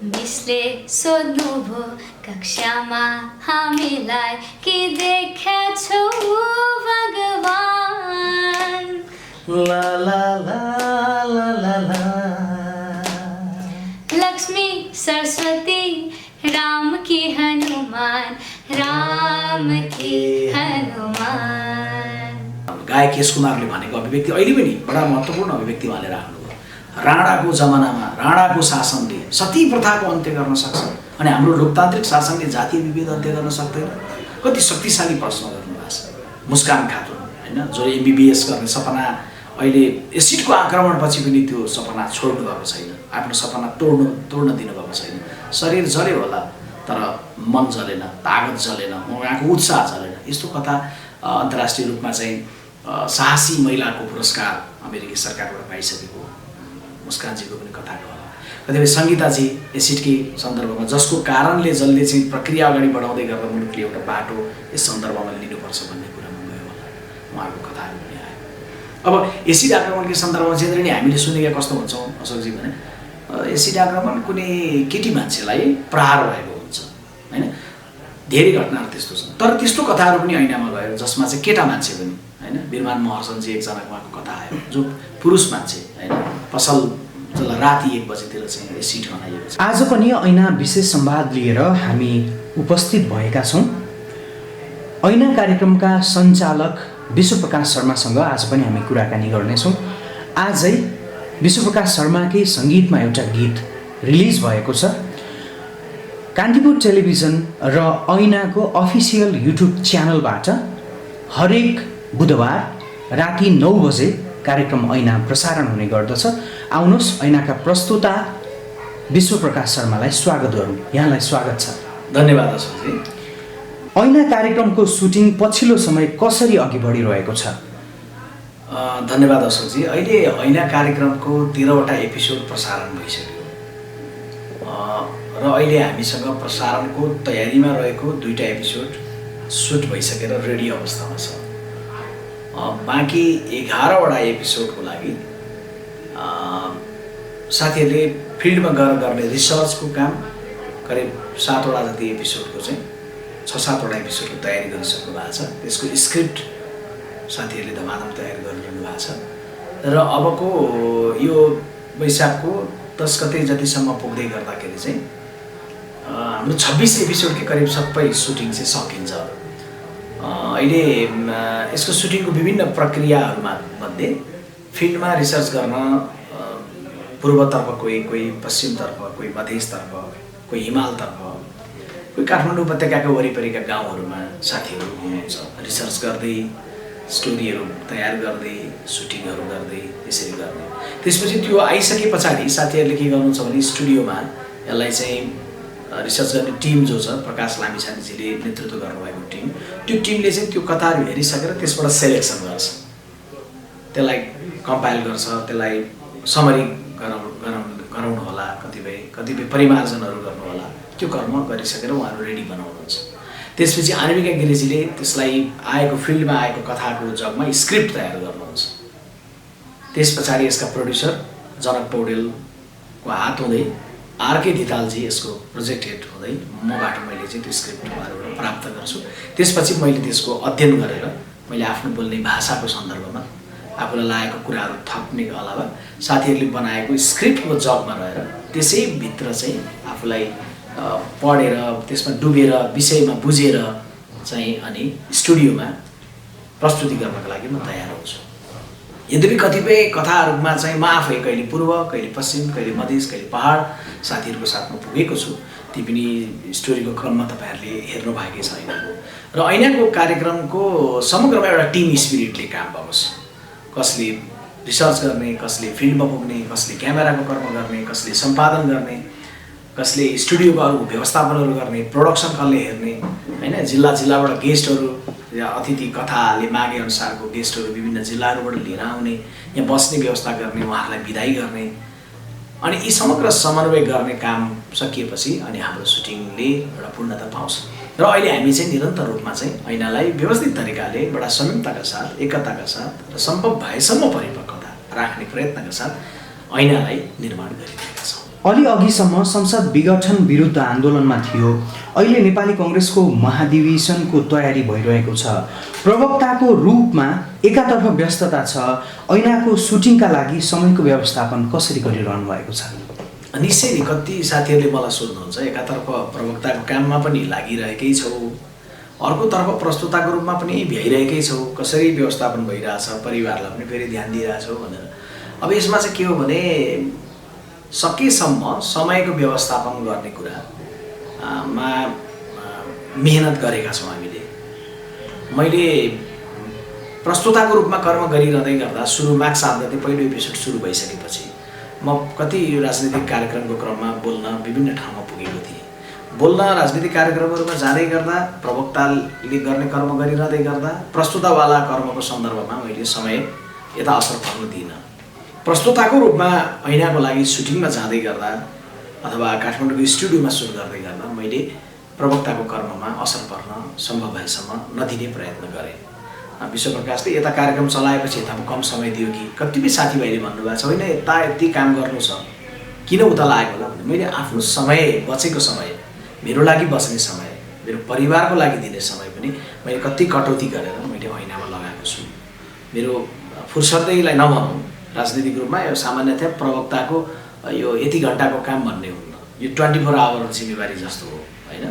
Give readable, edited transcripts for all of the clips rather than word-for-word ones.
मिसले सोध्नुभयो कक्षामा हामीलाई के देखाछौ भगवान। ला ला ला ला ला ला। लक्ष्मी सरस्वती राम की हनुमान, राम की हनुमान। गायक यश कुमारले भनेको अभिव्यक्ति अहिले पनि बडा महत्त्वपूर्ण अभिव्यक्ति उहाँले राख्नुभयो। राणाको जमानामा राणाको शासनले सती प्रथाको अन्त्य गर्न सक्छ अनि हाम्रो लोकतान्त्रिक शासनले जातीय विभेद अन्त्य गर्न सक्दैन। कति शक्तिशाली प्रश्न गर्नुभएको छ मुस्कान खातुन, होइन, जो MBBS गर्ने सपना अहिले एसिडको आक्रमणपछि पनि त्यो सपना छोड्नु भएको छैन, आफ्नो सपना तोड्न दिनुभएको छैन। शरीर जल्यो होला तर मन जलेन, तागत जलेन, उहाँको उत्साह जलेन। यस्तो कथा अन्तर्राष्ट्रिय रूपमा चाहिँ साहसी महिलाको पुरस्कार अमेरिकी सरकारबाट पाइसकेको मुस्कानजीको पनि कथाको होला। कतिपय सङ्गीताजी एसिडकै सन्दर्भमा जसको कारणले जसले चाहिँ प्रक्रिया अगाडि बढाउँदै गर्दा मुलुकले एउटा बाटो यस सन्दर्भमा लिनुपर्छ भन्ने कुरामा गयो होला, उहाँको कथाहरू पनि आयो। अब एसिड आक्रमणकै सन्दर्भमा चाहिँ नि हामीले सुनेका कस्तो हुन्छौँ अशोकजी भने एसिड आक्रमण कुनै केटी मान्छेलाई प्रहार भएको हुन्छ, होइन, धेरै घटनाहरू त्यस्तो छन्। तर त्यस्तो कथाहरू पनि ऐनामा गयो जसमा चाहिँ केटा मान्छे पनि, होइन, बिरमान महर्जनजी एकजना उहाँको कथा आयो जो पुरुष मान्छे, होइन, पसल जसलाई राति 1 बजेतिर चाहिँ एसिड बनाइएको छ। आज पनि ऐना विशेष संवाद लिएर हामी उपस्थित भएका छौँ। ऐना कार्यक्रमका सञ्चालक विश्वप्रकाश शर्मासँग आज पनि हामी कुराकानी गर्नेछौँ। आजै विश्वप्रकाश शर्माकै सङ्गीतमा एउटा गीत रिलिज भएको छ। कान्तिपुर टेलिभिजन र ऐनाको अफिसियल युट्युब च्यानलबाट हरेक बुधबार राति 9 बजे कार्यक्रम ऐना प्रसारण हुने गर्दछ। आउनुहोस् ऐनाका प्रस्तुता विश्वप्रकाश शर्मालाई स्वागत गरौँ। यहाँलाई स्वागत छ। धन्यवाद अशोकजी। ऐना कार्यक्रमको सुटिङ पछिल्लो समय कसरी अघि बढिरहेको छ? धन्यवाद अशोकजी। अहिले ऐना कार्यक्रमको 13वटा एपिसोड प्रसारण भइसक्यो र अहिले हामीसँग प्रसारणको तयारीमा रहेको 2टा एपिसोड सुट भइसकेर रेडी अवस्थामा छ। बाँकी 11वटा एपिसोडको लागि साथीहरूले फिल्डमा गएर गर्ने रिसर्चको काम करिब 7वटा जति एपिसोडको चाहिँ 6-7वटा एपिसोडको तयारी गरिसक्नु भएको छ। त्यसको स्क्रिप्ट साथीहरूले धमाधम तयारी गरिरहनु भएको छ र अबको यो वैशाखको 10 गते जतिसम्म पुग्दै गर्दाखेरि चाहिँ हाम्रो 26 एपिसोडकै करिब सबै सुटिङ चाहिँ सकिन्छ। अहिले यसको सुटिङको विभिन्न प्रक्रियाहरूमा मध्ये फिल्डमा रिसर्च गर्न पूर्वतर्फ कोही पश्चिमतर्फ, कोही मध्यतर्फ, कोही हिमालतर्फ, कोही काठमाडौँ उपत्यकाका वरिपरिका गाउँहरूमा साथीहरू हुनुहुन्छ रिसर्च गर्दै स्टोरीहरू तयार गर्दै सुटिङहरू गर्दै यसरी गर्ने। त्यसपछि त्यो आइसके पछाडि साथीहरूले के गर्नुहुन्छ भने स्टुडियोमा यसलाई चाहिँ रिसर्च गर्ने टिम जो छ प्रकाश लामिछानेजीले नेतृत्व गर्नुभएको टिम, त्यो टिमले चाहिँ त्यो कथाहरू हेरिसकेर त्यसबाट सेलेक्सन गर्छ, त्यसलाई कम्पाइल गर्छ, त्यसलाई समरी गराउनु होला, कतिपय परिमार्जनहरू गर्नु होला। त्यो कर्म गरिसकेर उहाँहरू रेडी बनाउनुहुन्छ। त्यसपछि आणविका गिरिजीले त्यसलाई आएको फिल्डमा आएको कथाको जगमा स्क्रिप्ट तयार गर्नुहुन्छ। त्यस पछाडि यसका प्रोड्युसर जनक पौडेलको हात हुँदै आरके धितालजी यसको प्रोजेक्ट हेड हुँदै मबाट मैले चाहिँ त्यो स्क्रिप्ट उहाँहरूबाट प्राप्त गर्छु। त्यसपछि मैले त्यसको अध्ययन गरेर मैले आफ्नो बोल्ने भाषाको सन्दर्भमा आफूलाई लागेको कुराहरू थप्ने अलावा साथीहरूले बनाएको स्क्रिप्टको जगमा रहेर त्यसैभित्र चाहिँ आफूलाई पढेर त्यसमा डुबेर विषयमा बुझेर चाहिँ अनि स्टुडियोमा प्रस्तुति गर्नको लागि म तयार हुन्छु। यद्यपि कतिपय कथाहरूमा चाहिँ म आफै कहिले पूर्व, कहिले पश्चिम, कहिले मधेस, कहिले पहाड साथीहरूको साथमा पुगेको छु। ती पनि स्टोरीको क्रममा तपाईँहरूले हेर्नु भएकै छ ऐनाको। र ऐनाको कार्यक्रमको समग्रमा एउटा टिम स्पिरिटले काम भएको छ। कसले रिसर्च गर्ने, कसले फिल्डमा पुग्ने, कसले क्यामेराको कर्म गर्ने, कसले सम्पादन गर्ने, कसले स्टुडियोको अरू व्यवस्थापनहरू गर्ने, प्रोडक्सन कसले हेर्ने, होइन, जिल्लाबाट गेस्टहरू या अतिथि कथाले मागे अनुसारको गेस्टहरू विभिन्न जिल्लाहरूबाट लिएर आउने, यहाँ बस्ने व्यवस्था गर्ने, उहाँहरूलाई बिदाई गर्ने, अनि यी समग्र समन्वय गर्ने काम सकिएपछि अनि हाम्रो सुटिङले एउटा पूर्णता पाउँछ। र अहिले हामी चाहिँ निरन्तर रूपमा चाहिँ ऐनालाई व्यवस्थित तरिकाले बडा संयमताका साथ, एकताका साथ र सम्भव भएसम्म परिपक्वता राख्ने प्रयत्नका साथ ऐनालाई निर्माण गरिरहेका छौँ। अलि अघिसम्म संसद विघटन विरुद्ध आन्दोलनमा थियो। अहिले नेपाली कङ्ग्रेसको महाधिवेशनको तयारी भइरहेको छ। प्रवक्ताको रूपमा एकातर्फ व्यस्तता छ, ऐनाको सुटिङका लागि समयको व्यवस्थापन कसरी गरिरहनु भएको छ? निश्चय नै कति साथीहरूले मलाई सोध्नुहुन्छ, एकातर्फ प्रवक्ताको काममा पनि लागिरहेकै छौ, अर्कोतर्फ प्रस्तुताको रूपमा पनि भ्याइरहेकै छौ, कसरी व्यवस्थापन भइरहेछ, परिवारलाई पनि फेरि ध्यान दिइरहेछौ भनेर। अब यसमा चाहिँ के हो भने सकेसम्म समयको व्यवस्थापन गर्ने कुरामा मेहनत गरेका छौँ हामीले। मैले प्रस्तुताको रूपमा कर्म गरिरहँदै गर्दा सुरु माघ 7 गते पहिलो एपिसोड सुरु भइसकेपछि म कति राजनीतिक कार्यक्रमको क्रममा बोल्न विभिन्न ठाउँमा पुगेको थिएँ। बोल्न राजनीतिक कार्यक्रमहरूमा जाँदै गर्दा, प्रवक्ताले गर्ने कर्म गरिरहँदै गर्दा, प्रस्तुतावाला कर्मको सन्दर्भमा मैले समय यता असर पर्न दिइनँ। प्रस्तुताको रूपमा ऐनाको लागि सुटिङमा जाँदै गर्दा अथवा काठमाडौँको स्टुडियोमा सुट गर्दै गर्दा मैले प्रवक्ताको कर्ममा असर पर्न सम्भव भएसम्म नदिने प्रयत्न गरेँ। विश्वप्रकाशले यता कार्यक्रम चलाएपछि यता कम समय दियो कि कतिपय साथीभाइले भन्नुभएको छ, होइन यता यति काम गर्नु छ किन उता लागेको होला भने मैले आफ्नो समय, बचेको समय, मेरो लागि बच्ने समय, मेरो परिवारको लागि दिने समय पनि मैले कति कटौती गरेर मैले ऐनामा लगाएको छु। मेरो फुर्सदैलाई नभनौँ, राजनीतिक रूपमा यो सामान्यतया प्रवक्ताको यो यति घन्टाको काम भन्ने हुन्न, यो 24 आवर जिम्मेवारी जस्तो हो होइन।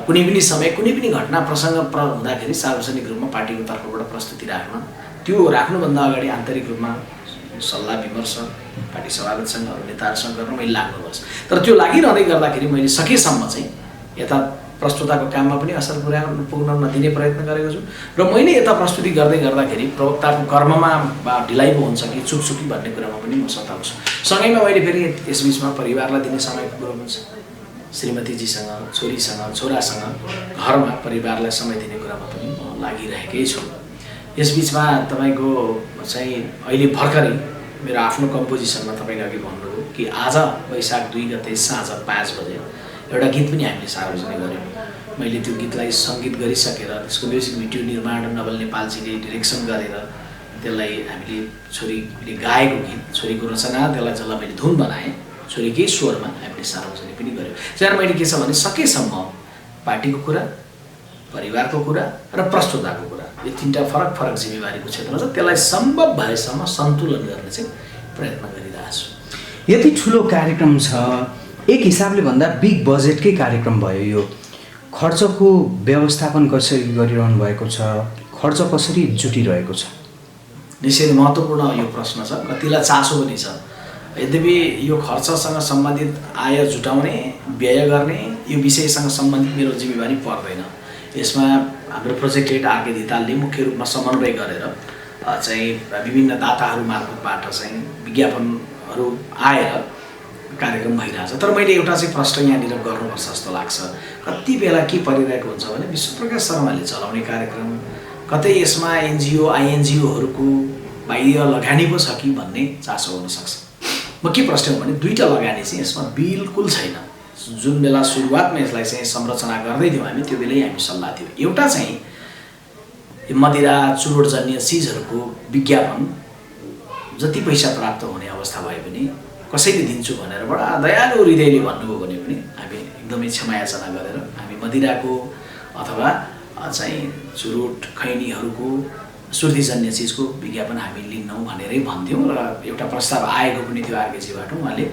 कुनै पनि समय, कुनै पनि घटना प्रसङ्ग हुँदाखेरि सार्वजनिक रूपमा पार्टीको तर्फबाट प्रस्तुति राख्न, त्यो राख्नुभन्दा अगाडि आन्तरिक रूपमा सल्लाह विमर्श पार्टी सभासदसँग, अरू नेताहरूसँग गर्न मैले लाग्नुपर्छ। तर त्यो लागिरहँदै गर्दाखेरि मैले सकेसम्म चाहिँ यता प्रस्तुताको काममा पनि असर पुग्न नदिने प्रयत्न गरेको छु र मैले यता प्रस्तुति गर्दाखेरि प्रवक्ताको कर्ममा ढिलाइ पो हुन्छ कि चुकचुकी भन्ने कुरामा पनि म सताउँछु। सँगैमा मैले फेरि यसबिचमा परिवारलाई दिने समयको कुरो हुन्छ, श्रीमतीजीसँग, छोरीसँग, छोरासँग, घरमा परिवारलाई समय दिने कुरामा पनि म लागिरहेकै छु। यसबिचमा तपाईँको चाहिँ अहिले भर्खरै मेरो आफ्नो कम्पोजिसनमा तपाईँले अघि भन्नुभयो कि आज वैशाख 2 गते साँझ 5 बजे एउटा गीत पनि हामीले सार्वजनिक गऱ्यौँ। मैले त्यो गीतलाई सङ्गीत गरिसकेर त्यसको म्युजिक भिडियो निर्माण नवल नेपालजीले डिरेक्सन गरेर त्यसलाई हामीले छोरीले गाएको गीत, छोरीको रचना, त्यसलाई जसलाई मैले धुन बनाएँ, छोरीकै स्वरमा हामीले सार्वजनिक पनि गऱ्यौँ। त्यहाँ मैले के छ भने सकेसम्म पार्टीको कुरा, परिवारको कुरा र प्रस्तुताको कुरा, यो 3टा फरक फरक जिम्मेवारीको क्षेत्रमा छ, त्यसलाई सम्भव भएसम्म सन्तुलन गर्ने चाहिँ प्रयत्न गरिरहेको छु। यति ठुलो कार्यक्रम छ, एक हिसाबले भन्दा बिग बजेटकै कार्यक्रम भयो यो। खर्चको व्यवस्थापन कसरी गरिरहनु भएको छ, खर्च कसरी जुटिरहेको छ? निश्चय महत्त्वपूर्ण यो प्रश्न छ, कतिलाई चासो पनि छ। यद्यपि यो खर्चसँग सम्बन्धित आय जुटाउने, व्यय गर्ने यो विषयसँग सम्बन्धित मेरो जिम्मेवारी पर्दैन। यसमा हाम्रो प्रोजेक्ट हेड आरके धितालले मुख्य रूपमा समन्वय गरेर चाहिँ विभिन्न दाताहरू मार्फतबाट चाहिँ विज्ञापनहरू आएर कार्यक्रम भइरहेछ। तर मैले एउटा चाहिँ प्रश्न यहाँनिर गर्नुपर्छ जस्तो लाग्छ, कति बेला के परिरहेको हुन्छ भने विश्वप्रकाश शर्माले चलाउने कार्यक्रम कतै यसमा एनजिओ आइएनजिओहरूको बाह्य लगानी पो छ कि भन्ने चासो हुनसक्छ। म के प्रश्न हो भने 2टा लगानी चाहिँ यसमा बिल्कुल छैन। जुन बेला सुरुवातमा यसलाई चाहिँ संरचना गर्दै थियौँ हामी, त्यो बेलै हामी सल्लाह थियो, एउटा चाहिँ मदिरा चुरोटजन्य चिजहरूको विज्ञापन जति पैसा प्राप्त हुने अवस्था भए पनि कसैले दिन्छु भनेर बडा दयालु हृदयले भन्नुभयो भने पनि हामी एकदमै क्षमायाचना गरेर हामी मदिराको अथवा चाहिँ चुरोट खैनीहरूको सुर्तीजन्य चिजको विज्ञापन हामी लिन्नौँ भनेरै भन्थ्यौँ र एउटा प्रस्ताव आएको पनि थियो आरकेजीबाट। उहाँले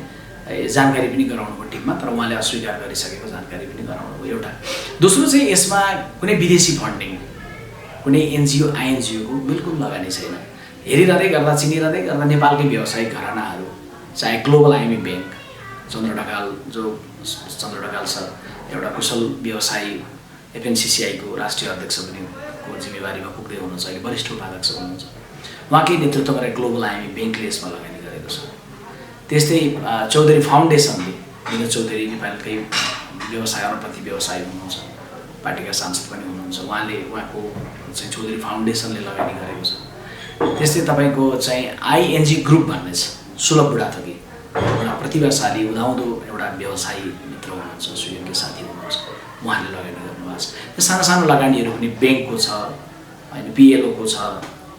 जानकारी पनि गराउनुभयो टिममा, तर उहाँले अस्वीकार गरिसकेको जानकारी पनि गराउनुभयो। एउटा दोस्रो चाहिँ यसमा कुनै विदेशी फन्डिङ, कुनै एनजिओ आइएनजिओको बिल्कुल लगानी छैन। हेरिरहँदै गर्दा, चिनिरहँदै गर्दा नेपालकै व्यावसायिक घरानाहरू, चाहे ग्लोबल आइएमएफ ब्याङ्क, चन्द्र ढकाल सर एउटा कुशल व्यवसायी, एफएनसिसिआईको राष्ट्रिय अध्यक्ष पनि को जिम्मेवारीमा पुग्दै हुनुहुन्छ, अहिले वरिष्ठ उपाध्यक्ष हुनुहुन्छ, उहाँकै नेतृत्व गरेर ग्लोबल आइएमएफ ब्याङ्कले यसमा लगानी गरेको छ। त्यस्तै चौधरी फाउन्डेसनले, विनोद चौधरी नेपालकै व्यवसाय अरबपति व्यवसायी हुनुहुन्छ, पार्टीका सांसद पनि हुनुहुन्छ, उहाँको चाहिँ चौधरी फाउन्डेसनले लगानी गरेको छ। त्यस्तै तपाईँको चाहिँ आइएनजी ग्रुप भन्ने छ, सुलभ बुढाथोकी एउटा प्रतिभाशाली उदाउँदो एउटा व्यवसायी मित्र हुनुहुन्छ, सुयोग्य साथी हुनुहुन्छ, उहाँले लगानी गर्नुभएको छ। यो सानो सानो लगानीहरू पनि ब्याङ्कको छ, होइन पिएलओको छ,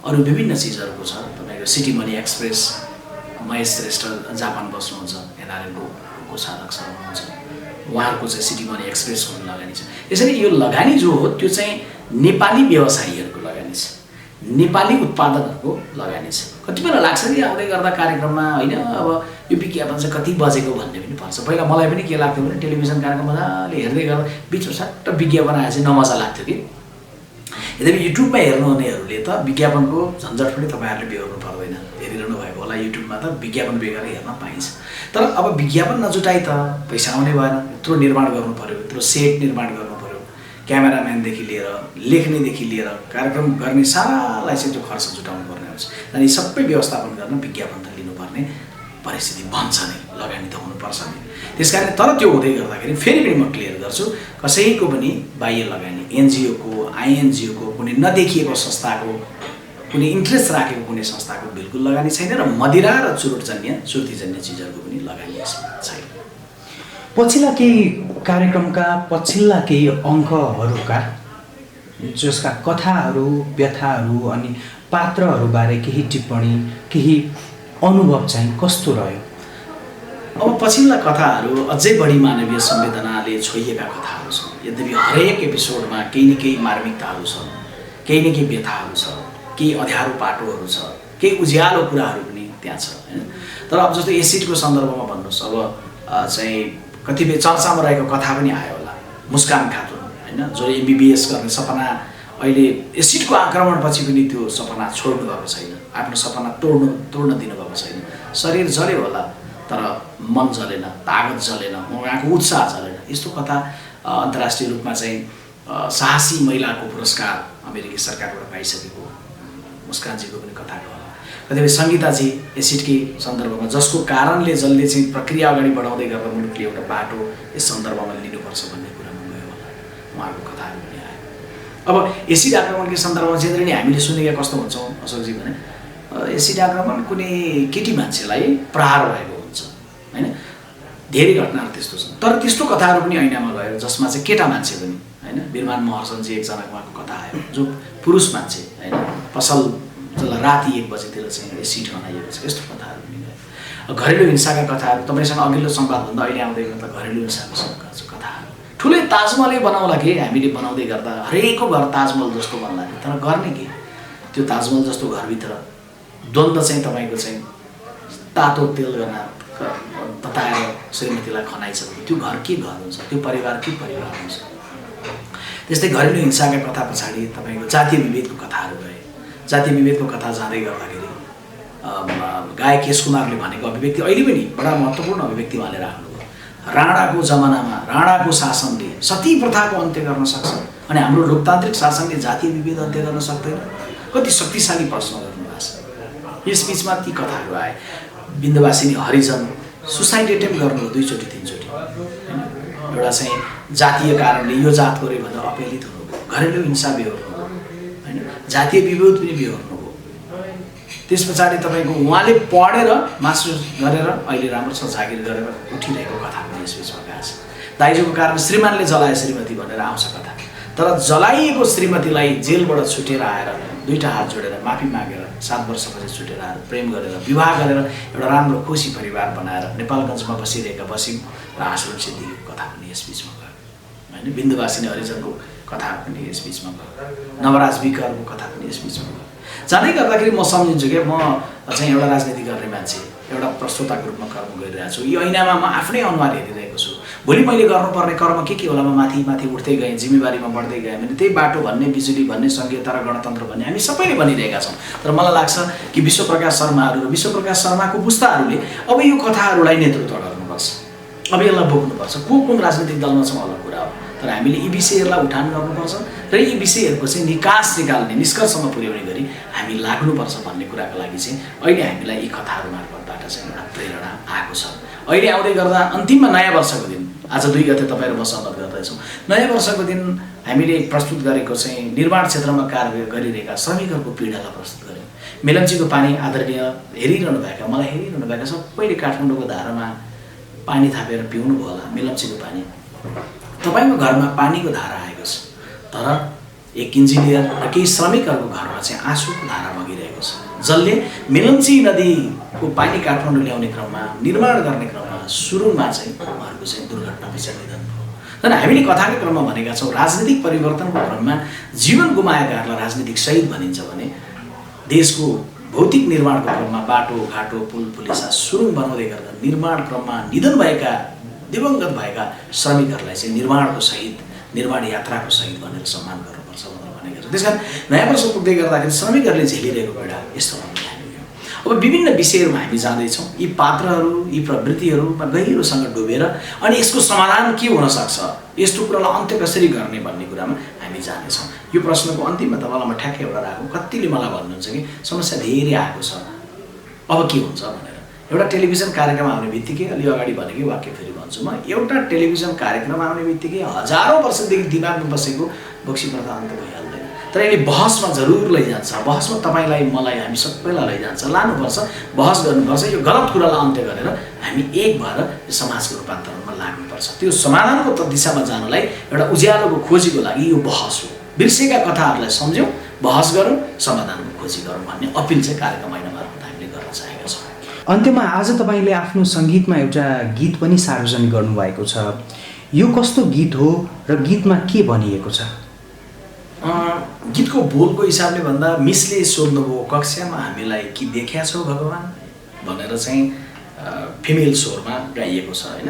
अरू विभिन्न चिजहरूको छ। तपाईँको city money express, Mahesh Shrestha Japan बस्नुहुन्छ, एनआरएलको कोषाध्यक्ष हुनुहुन्छ, उहाँहरूको चाहिँ सिटी मनी एक्सप्रेसको पनि लगानी छ। यसरी यो लगानी जो हो त्यो चाहिँ नेपाली व्यवसायीहरूको लगानी छ, नेपाली उत्पादनहरूको लगानी छ। कति बेला लाग्छ कि आउँदै गर्दा कार्यक्रममा होइन अब यो विज्ञापन चाहिँ कति बजेको भन्ने पनि पर्छ। पहिला मलाई पनि के लाग्थ्यो भने टेलिभिजन कार्यक्रम मजाले हेर्दै गर्दा बिचमा सट्ट विज्ञापन आए चाहिँ नमजा लाग्थ्यो कि। यद्यपि युट्युबमा हेर्नुहुनेहरूले त विज्ञापनको झन्झट पनि तपाईँहरूले बेहोर्नु पर्दैन, हेरिरहनु भएको होला युट्युबमा त विज्ञापन बेगर हेर्न पाइन्छ। तर अब विज्ञापन नजुटाइ त पैसा आउने भएन, यत्रो निर्माण गर्नु पऱ्यो, यत्रो सेट निर्माण गर्नु पऱ्यो, क्यामेराम्यानदेखि लिएर लेख्नेदेखि लिएर कार्यक्रम गर्ने सारालाई चाहिँ त्यो खर्च जुटाउनु पर्ने हुन्छ। अनि सबै व्यवस्थापन गर्न विज्ञापन त लिनुपर्ने परिस्थिति बन्छ नै, लगानी त हुनुपर्छ नै। त्यस कारण तर त्यो हुँदै गर्दाखेरि फेरि पनि म क्लियर गर्छु, कसैको पनि बाह्य लगानी एनजिओको आइएनजिओको कुनै नदेखिएको संस्थाको कुनै इन्ट्रेस्ट राखेको कुनै संस्थाको बिल्कुल लगानी छैन र मदिरा र चुरोटजन्य सुर्तीजन्य चिजहरूको पनि लगानी यसमा छैन। पछिल्ला केही कार्यक्रमका पछिल्ला केही अङ्कहरूका जसका कथाहरू व्यथाहरू अनि पात्रहरूबारे केही टिप्पणी केही अनुभव चाहिँ कस्तो रह्यो? अब पछिल्ला कथाहरू अझै बढी मानवीय संवेदनाले छोइएका कथाहरू छन्। यद्यपि हरेक एपिसोडमा केही न केही मार्मिकताहरू छन्, केही न केही व्यथाहरू छ, केही अँध्यारो पाटोहरू छ, केही उज्यालो कुराहरू पनि त्यहाँ छ होइन। तर अब जस्तो एसिडको सन्दर्भमा भन्नुहोस्, अब चाहिँ कतिपय चर्चामा रहेको कथा पनि आयो होला, मुस्कान खातुन होइन, जो एमबिबिएस गर्ने सपना अहिले एसिडको आक्रमणपछि पनि त्यो सपना छोड्नु भएको छैन, आफ्नो सपना तोड्न दिनुभएको छैन। शरीर जल्यो होला तर मन जलेन, तागत जलेन, उहाँको उत्साह जलेन। यस्तो कथा अन्तर्राष्ट्रिय रूपमा चाहिँ साहसी महिलाको पुरस्कार अमेरिकी सरकारबाट पाइसकेको मुस्कानजीको पनि कथाको होला। कतिपय सङ्गीताजी एसिडकै सन्दर्भमा जसको कारणले जसले चाहिँ प्रक्रिया अगाडि बढाउँदै गर्दा मुलुकले एउटा बाटो यस सन्दर्भमा लिनुपर्छ भन्ने कुरामा गयो होला, उहाँको कथाहरू पनि आयो। अब एसिड आक्रमणकै सन्दर्भमा जेनरली नि हामीले सुनेका कस्तो हुन्छौँ अशोकजी भने, एसिड आक्रमण कुनै केटी मान्छेलाई प्रहार भएको हुन्छ होइन, धेरै घटनाहरू त्यस्तो छन्। तर त्यस्तो कथाहरू पनि ऐनामा गयो जसमा चाहिँ केटा मान्छे पनि होइन, बिरमान महर्जनजी एकजना उहाँको कथा आयो जो पुरुष मान्छे होइन, पसल जसलाई राति 1 बजेतिर चाहिँ एसिड बनाइएको छ, यस्तो कथाहरू पनि गयो। घरेलु हिंसाका कथाहरू तपाईँसँग अघिल्लो संवादभन्दा अहिले आउँदै गर्दा घरेलु हिंसाको कथाहरू ठुलै ताजमहलै बनाउला कि हामीले बनाउँदै गर्दा हरेकको घर ताजमहल जस्तो बन्ला नि, तर गर्ने के त्यो ताजमहल जस्तो घरभित्र द्वन्द्व चाहिँ तपाईँको चाहिँ तातो तेल गर्न तताएर श्रीमतीलाई खनाइछ भने त्यो घर के घर हुन्छ, त्यो परिवार के परिवार हुन्छ। त्यस्तै घरेलु हिंसाका कथा पछाडि तपाईँको जातीय विभेदको कथाहरू गए। जातीय विभेदको कथा जाँदै गर्दाखेरि गायक केश कुमारले भनेको अभिव्यक्ति अहिले पनि बडा महत्त्वपूर्ण अभिव्यक्ति उहाँले राख्नुभयो। राणाको जमानामा राणाको शासनले सती प्रथाको अन्त्य गर्न सक्छ अनि हाम्रो लोकतान्त्रिक शासनले जातीय विभेद अन्त्य गर्न सक्दैन। कति शक्तिशाली प्रश्न गर्नुभएको छ। यस बिचमा ती कथाहरू आए। विन्ध्यवासिनी हरिजन सुसाइड एटेम्प गर्नुभयो 2 चोटि 3 चोटि होइन, एउटा चाहिँ जातीय कारणले यो जात गऱ्यो भनेर अपहेलित हुनुभयो, घरेलु हिंसा बेहोर्नुभयो होइन, जातीय विभेद पनि बेहोर्नुभयो। त्यस पछाडि तपाईँको उहाँले पढेर मास्टर्स गरेर अहिले राम्रोसँग जागिर गरेर उठिरहेको कथा पनि यस बिचमा गएको छ। दाइजोको कारण श्रीमानले जलाए श्रीमती भनेर आउँछ कथा, तर जलाइएको श्रीमतीलाई जेलबाट छुटेर आएर 2टा हात जोडेर माफी मागेर 7 वर्षपछि छुटेर आएर प्रेम गरेर विवाह गरेर एउटा राम्रो खुसी परिवार बनाएर नेपालगञ्जमा बसिरहेका बसिम र आश्रम सिद्धिको कथा पनि यस बिचमा गयो होइन। विन्ध्यवासिनी हरिजनको कथा पनि यस बिचमा गयो, नवराज विकरको कथा पनि यस बिचमा गयो। जाँदै गर्दाखेरि म सम्झिन्छु कि म चाहिँ एउटा राजनीति गर्ने मान्छे, एउटा प्रस्तोताको रूपमा कर्म गरिरहेको छु। यो ऐनामा म आफ्नै अनुहार हेरिरहेको छु। भोलि मैले गर्नुपर्ने कर्म के होला, म माथि माथि उठ्दै गएँ, जिम्मेवारीमा बढ्दै गएँ भने त्यही बाटो भन्ने, बिजुली भन्ने, संघीयता र गणतन्त्र भन्ने हामी सबैले भनिरहेका छौँ। तर मलाई लाग्छ कि विश्वप्रकाश शर्माहरू र विश्वप्रकाश शर्माको पुस्ताहरूले अब यो कथाहरूलाई नेतृत्व गर्नुपर्छ, अब यसलाई बोक्नुपर्छ। कुन राजनीतिक दलमा छौँ अलग कुरा हो, तर हामीले यी विषयहरूलाई उठान गर्नुपर्छ र यी विषयहरूको चाहिँ निकास निकाल्ने, निष्कर्षमा पुर्याउने गरी हामी लाग्नुपर्छ भन्ने कुराको लागि चाहिँ अहिले हामीलाई यी कथाहरू मार्फतबाट चाहिँ एउटा प्रेरणा आएको छ। अहिले आउँदै गर्दा अन्तिममा नयाँ वर्षको दिन आज 2 गते तपाईँ र म संवाद गर्दैछौँ। नयाँ वर्षको दिन हामीले प्रस्तुत गरेको चाहिँ निर्माण क्षेत्रमा कार्य गरिरहेका श्रमिकहरूको पीडालाई प्रस्तुत गर्यौँ। मेलम्चीको पानी आदरणीय हेरिरहनु भएका, मलाई हेरिरहनु भएका सबैले काठमाडौँको धारामा पानी थापेर पिउनुभयो होला। मेलम्चीको पानी तपाईँको घरमा पानीको धारा आएको छ, तर एक इन्जिनियर र केही श्रमिकहरूको घरमा चाहिँ आँसुको धारा बगिरहेको छ, जसले मेलम्ची नदीको पानी काठमाडौँ ल्याउने क्रममा, निर्माण गर्ने क्रममा सुरुमा चाहिँ उहाँहरूको चाहिँ दुर्घटनापछि निधन भयो। तर हामीले कथाको क्रममा भनेका छौँ राजनीतिक परिवर्तनको क्रममा जीवन गुमाएकाहरूलाई राजनीतिक शहीद भनिन्छ भने देशको भौतिक निर्माणको क्रममा बाटो घाटो पुल पुलिसा सुरुङ बनाउँदै गर्दा निर्माण क्रममा निधन भएका दिवंगत भएका श्रमिकहरूलाई चाहिँ निर्माणको शहीद निर्माण यात्राको शहीद भनेर सम्मान गर्नुपर्छ भनेर भनेको छ। त्यस कारण नयाँ वर्ष पुग्दै गर्दाखेरि श्रमिकहरूले झेलिरहेको पीडा यस्तो भन्ने हामीले अब विभिन्न विषयहरूमा हामी जाँदैछौँ। यी पात्रहरू यी प्रवृत्तिहरूमा गहिरोसँग डुबेर अनि यसको समाधान के हुनसक्छ, यस्तो कुरालाई अन्त्य कसरी गर्ने भन्ने कुरामा हामी जानेछौँ। यो प्रश्नको अन्तिममा तपाईँलाई म ठ्याक्कै एउटा राखौँ। कतिले मलाई भन्नुहुन्छ कि समस्या धेरै आएको छ, अब के हुन्छ भनेर। एउटा टेलिभिजन कार्यक्रम आउने बित्तिकै अलि अगाडि भनेकै वाक्य फेरि भन्छु म, एउटा टेलिभिजन कार्यक्रम आउने बित्तिकै हजारौँ वर्षदेखि दिमागमा बसेको बक्सी प्रथा अन्त्य भइहाल्दैन। तर यसले बहसमा जरुर लैजान्छ। बहसमा तपाईँलाई मलाई हामी सबैलाई लैजान्छ। लानुपर्छ, बहस गर्नुपर्छ, यो गलत कुरालाई अन्त्य गरेर हामी एक भएर यो समाजको रूपान्तरणमा लाग्नुपर्छ। त्यो समाधानको दिशामा जानलाई एउटा उज्यालोको खोजीको लागि यो बहस हो। बिर्सेका कथाहरूलाई सम्झौँ, बहस गरौँ, समाधानको खोजी गरौँ भन्ने अपिल चाहिँ कार्यक्रम ऐना मार्फत हामीले गर्न चाहेका छौँ। अन्त्यमा आज तपाईँले आफ्नो सङ्गीतमा एउटा गीत पनि सार्वजनिक गर्नुभएको छ। यो कस्तो गीत हो र गीतमा के भनिएको छ? गीतको बोलको हिसाबले भन्दा मिसले सोध्नुभयो कक्षामा हामीलाई के देख्या छौ भगवान् भनेर चाहिँ फिमेल स्वरमा गाइएको छ होइन।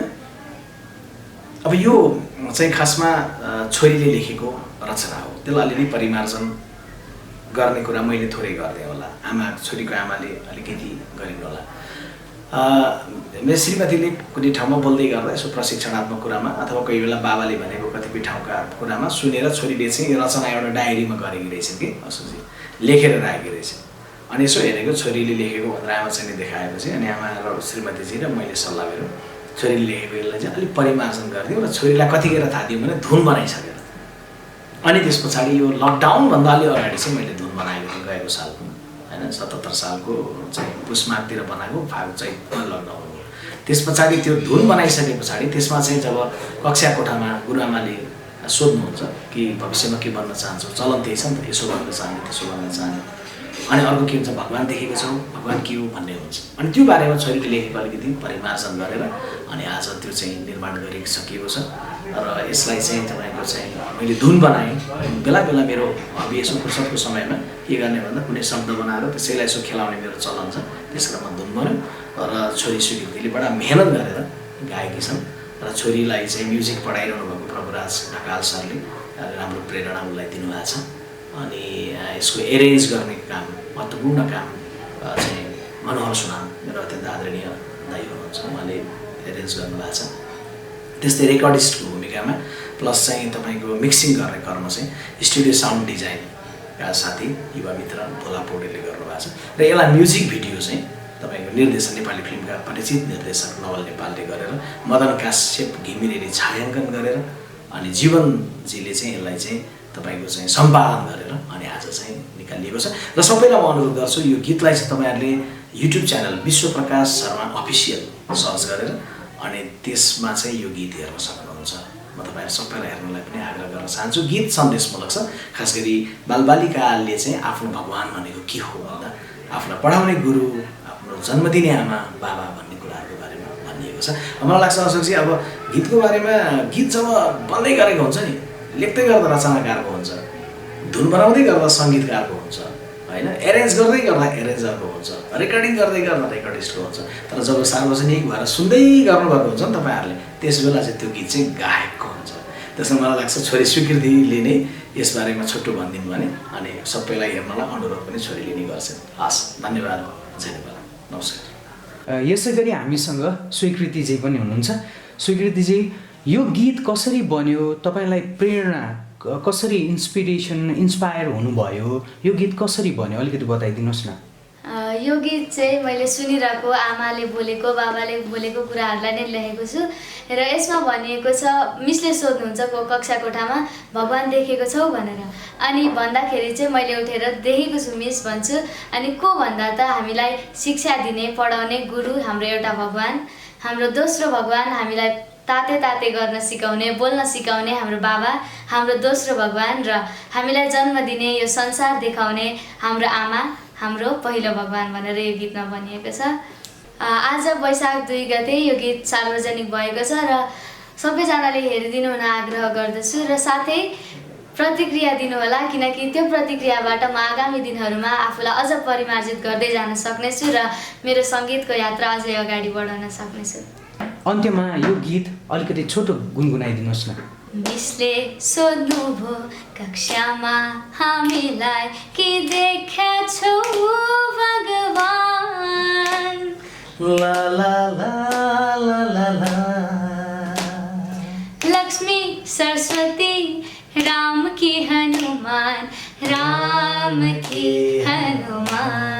अब यो चाहिँ खासमा छोरीले लेखेको रचना हो। त्यसलाई अलिअलि परिमार्जन गर्ने कुरा मैले थोरै गरिदिएँ होला, छोरीको आमाले अलिकति गरिन् होला। मेरो श्रीमतीले कुनै ठाउँमा बोल्दै गर्दा यसो प्रशिक्षणात्मक कुरामा अथवा कोही बेला बाबाले भनेको कतिपय ठाउँका कुरामा सुनेर छोरीले चाहिँ रचना एउटा डायरीमा गरेकी रहेछन् कि असोजी लेखेर राखेकी रहेछन्। अनि यसो हेरेको छोरीले लेखेको भनेर आमा चाहिँ देखाएपछि अनि आमा र श्रीमतीजी र मैले सल्लाह गऱ्यौँ छोरीले लेखेको यसलाई चाहिँ अलिक परिमार्जन गरिदिउँ र छोरीलाई कतिखेर थाहा दिउँ भने धुन बनाइसकेर। अनि त्यस पछाडि यो लकडाउनभन्दा अलि अगाडि चाहिँ मैले धुन बनाएको थिएँ गएको सालको होइन 77 सालको चाहिँ पुसमाघतिर बनाएको फागुन चैतमा लकडाउन हो। त्यस पछाडि त्यो धुन बनाइसके पछाडि त्यसमा चाहिँ जब कक्षा कोठामा गुरुआमाले सोध्नुहुन्छ कि भविष्यमा के बन्न चाहन्छौ, चलन त्यही छ नि त, यसो गर्न चाहने त्यसो गर्न चाहने। अनि अर्को के हुन्छ भगवान् देखेको छौ, भगवान् के हो भन्ने हुन्छ। अनि त्यो बारेमा छोरीले लेखेको अलिकति परिमार्जन गरेर अनि आज त्यो चाहिँ निर्माण गरिसकिएको छ र यसलाई चाहिँ तपाईँको चाहिँ मैले धुन बनाएँ। बेला बेला मेरो अब यसो फुर्सदको समयमा के गर्ने भन्दा कुनै शब्द बनाएर त्यसैलाई यसो खेलाउने मेरो चलन छ। त्यस क्रममा धुन बन्यो र छोरी सुकृतिले बडा मेहनत गरेर गाएकी छन् र छोरीलाई चाहिँ म्युजिक पढाइरहनु भएको प्रभुराज ढकाल सरले राम्रो प्रेरणा उसलाई दिनुभएको छ। अनि यसको एरेन्ज गर्ने काम महत्त्वपूर्ण काम चाहिँ मनोहर सुनाम मेरो अत्यन्त आदरणीय दाइ हुनुहुन्छ, उहाँले एरेन्ज गर्नुभएको छ। त्यस्तै रेकर्डिस्टको भूमिकामा प्लस चाहिँ तपाईँको मिक्सिङ गर्ने कर्म चाहिँ स्टुडियो साउन्ड डिजाइनका साथी युवा मित्र भोला पौडेलले गर्नुभएको छ। र यसलाई म्युजिक भिडियो चाहिँ तपाईँको निर्देशन नेपाली फिल्मका परिचित निर्देशक नवल नेपालले गरेर मदन काश्यप घिमिरेले छायाङ्कन गरेर अनि जीवनजीले चाहिँ यसलाई चाहिँ तपाईँको चाहिँ सम्पादन गरेर अनि आज चाहिँ निकालिएको छ। र सबैलाई म अनुरोध गर्छु यो गीतलाई चाहिँ तपाईँहरूले YouTube channel Vishwaprakash Sharma official search गरेर अनि त्यसमा चाहिँ यो गीत हेर्न सक्नुहुन्छ। म तपाईँहरू सबैलाई हेर्नलाई पनि आग्रह गर्न चाहन्छु। गीत सन्देशमूलक छ। खास गरी बालबालिकाले चाहिँ आफ्नो भगवान् भनेको के हो भन्दा आफूलाई पढाउने गुरु, आफ्नो जन्म दिने आमा बाबा भन्ने कुराहरूको बारेमा भनिएको छ। मलाई लाग्छ अशोकजी अब गीतको बारेमा गीत जब बन्दै गरेको हुन्छ नि लेख्दै गर्दा रचनाकारको हुन्छ, धुन बनाउँदै गर्दा सङ्गीतकारको हुन्छ होइन, एरेन्ज गर्दै गर्दा एरेन्जरको हुन्छ, रेकर्डिङ गर्दै गर्दा रेकर्डिस्टको हुन्छ। तर जब सार्वजनिक भएर सुन्दै गर्नुभएको हुन्छ नि तपाईँहरूले त्यस बेला चाहिँ त्यो गीत चाहिँ गायकको हुन्छ। त्यसमा मलाई लाग्छ छोरी स्वीकृतिले नै यसबारेमा छुट्टो भनिदिनु भने अनि सबैलाई हेर्नलाई अनुरोध पनि छोरीले नै गर्छन्। हस्, धन्यवाद, जय नेपाल, नमस्कार। यसै गरी हामीसँग स्वीकृतिजी पनि हुनुहुन्छ। स्वीकृतिजी, यो गीत कसरी बन्यो, तपाईँलाई प्रेरणा कसरी इन्स्पायर हुनुभयो, यो गीत कसरी बन्यो अलिकति बताइदिनुहोस् न। यो गीत चाहिँ मैले सुनिरहेको आमाले बोलेको बाबाले बोलेको कुराहरूलाई नै लेखेको छु र यसमा भनिएको छ मिसले सोध्नुहुन्छ को कक्षा कोठामा भगवान् देखेको छौ भनेर। अनि भन्दाखेरि चाहिँ मैले उठेर देखेको छु मिस भन्छु। अनि को भन्दा त हामीलाई शिक्षा दिने पढाउने गुरु हाम्रो एउटा भगवान्, हाम्रो दोस्रो भगवान् हामीलाई ताते ताते गर्न सिकाउने बोल्न सिकाउने हाम्रो बाबा हाम्रो दोस्रो भगवान् र हामीलाई जन्म दिने यो संसार देखाउने हाम्रो आमा हाम्रो पहिलो भगवान् भनेर यो गीतमा भनिएको छ। आज वैशाख 2 गते यो गीत सार्वजनिक भएको छ र सबैजनाले हेरिदिनु हुन आग्रह गर्दछु र साथै प्रतिक्रिया दिनुहोला, किनकि त्यो प्रतिक्रियाबाट म आगामी दिनहरूमा आफूलाई अझ परिमार्जित गर्दै जान सक्नेछु र मेरो सङ्गीतको यात्रा अझै अगाडि बढाउन सक्नेछु। अन्त्यमा यो गीत अलिकति छोटो गुनगुनाइदिनुहोस् न। मिसले सोध्नुभयो कक्षामा हामीलाई के देखाछौ भगवान, ला ला ला ला ला ला। लक्ष्मी सरस्वती राम की हनुमान, राम की हनुमान।